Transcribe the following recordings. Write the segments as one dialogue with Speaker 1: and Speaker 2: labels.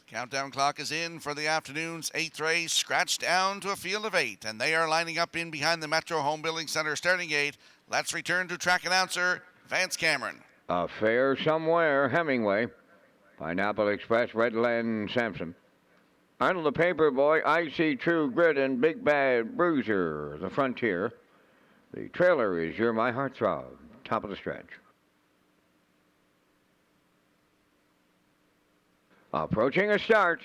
Speaker 1: Countdown clock is in for the afternoon's 8th race, scratched down to a field of 8, and they are lining up in behind the Metro Home Building Center starting gate. Let's return to track announcer Vance Cameron.
Speaker 2: A fair somewhere, Hemingway. Pineapple Express, Redland Sampson. Arnold the Paperboy, I.C. True Grit, and Big Bad Bruiser, the Frontier. The trailer is You're My Heartthrob, top of the stretch. Approaching a start.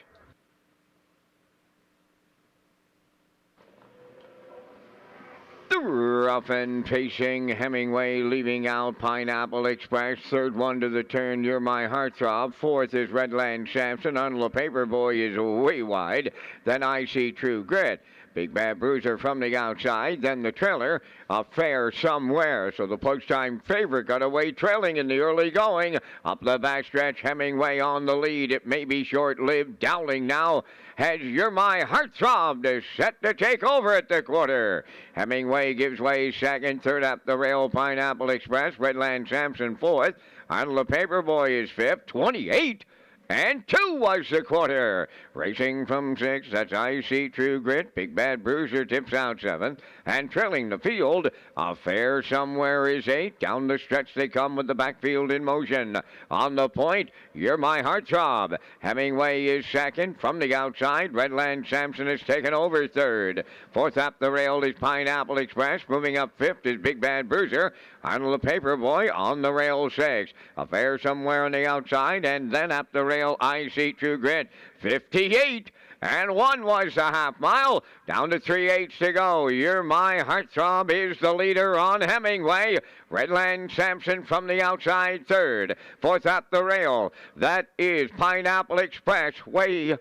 Speaker 2: The rough and pacing Hemingway leaving out Pineapple Express. Third one to the turn, You're My Heartthrob. Fourth is Redland Sampson. Arnold the Paperboy is way wide. Then I See True Grit. Big Bad Bruiser from the outside. Then the trailer, A Fair Somewhere. So the post-time favorite got away trailing in the early going. Up the backstretch, Hemingway on the lead. It may be short-lived. Dowling now has You're My Heartthrob to set to take over at the quarter. Hemingway gives way second. Third up the rail, Pineapple Express. Redland Sampson fourth. Arnold the Paperboy is fifth. 28. And 2 was the quarter. Racing from 6, that's I See True Grit. Big Bad Bruiser tips out 7th. And trailing the field, A Fair Somewhere is 8. Down the stretch they come with the backfield in motion. On the point, You're My Heartthrob. Hemingway is second. From the outside, Redland Sampson has taken over third. Fourth up the rail is Pineapple Express. Moving up fifth is Big Bad Bruiser. Arnold the Paperboy on the rail 6. A Fair Somewhere on the outside, and then up the rail, I See True Grit. 58. And 1 was the half mile. Down to 3/8 to go. You're My Heartthrob is the leader on Hemingway. Redland Sampson from the outside third. Fourth up the rail. That is Pineapple Express. Way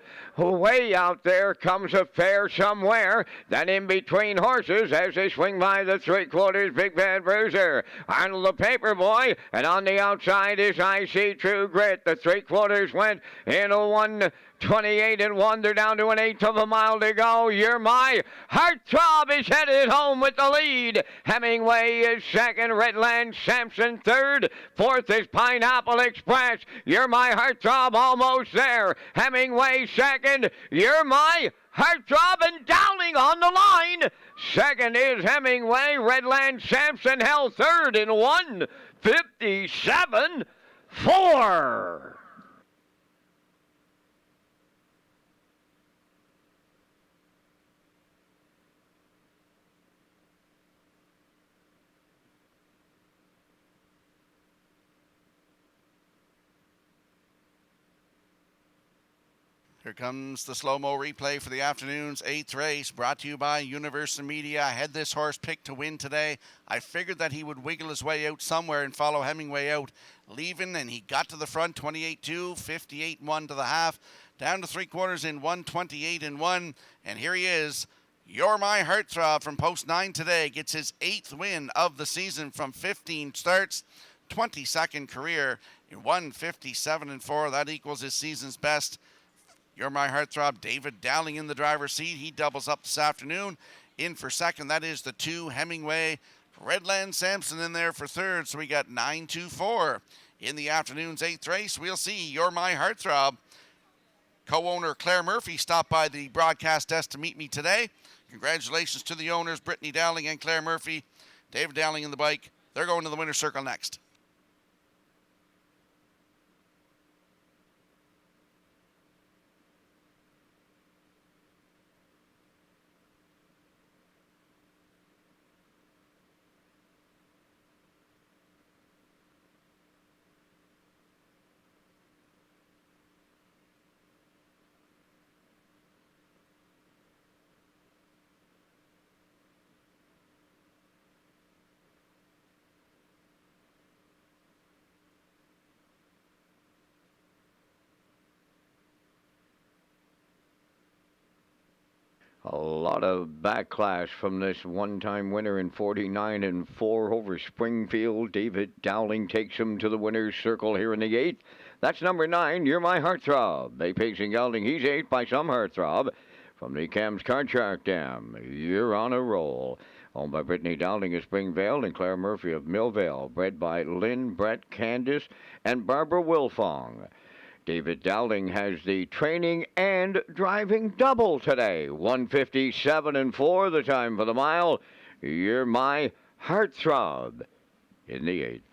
Speaker 2: out there comes A Fair Somewhere. Then in between horses as they swing by the 3/4, Big Bad Bruiser. Arnold the Paperboy. And on the outside is I See True Grit. The 3/4 went in a 1:28 and 1. They're down to an 1/8 of a mile to go. You're My Heartthrob is headed home with the lead. Hemingway is second. Redland Sampson third. Fourth is Pineapple Express. You're My Heartthrob almost there. Hemingway second. You're My Heartthrob and Dowling on the line. Second is Hemingway. Redland Sampson held third in 1:57.4.
Speaker 1: Here comes the slow-mo replay for the afternoon's 8th race, brought to you by Universal Media. I had this horse picked to win today. I figured that he would wiggle his way out somewhere and follow Hemingway out, leaving, and he got to the front, 28-2, 58-1 to the half, down to 3/4 in 1:28-1, and here he is. You're My Heartthrob from post 9 today gets his 8th win of the season from 15 starts, 22nd career in 1:57-4. That equals his season's best. You're My Heartthrob, David Dowling in the driver's seat. He doubles up this afternoon. In for second, that is the 2, Hemingway. Redland Sampson in there for third, so we got 9-2-4. In the afternoon's 8th race, we'll see You're My Heartthrob. Co-owner Claire Murphy stopped by the broadcast desk to meet me today. Congratulations to the owners, Brittany Dowling and Claire Murphy. David Dowling in the bike. They're going to the winner's circle next.
Speaker 2: A lot of backlash from this one-time winner in 49-4 over Springfield. David Dowling takes him to the winner's circle here in the 8th. That's number 9, You're My Heartthrob. They pacing Gelding. He's 8 by some Heartthrob. From the Cam's Card Shark Dam, You're on a Roll. Owned by Brittany Dowling of Springvale and Claire Murphy of Millvale. Bred by Lynn, Brett, Candace, and Barbara Wilfong. David Dowling has the training and driving double today. 157 and 4, the time for the mile. You're my heartthrob in the 8th.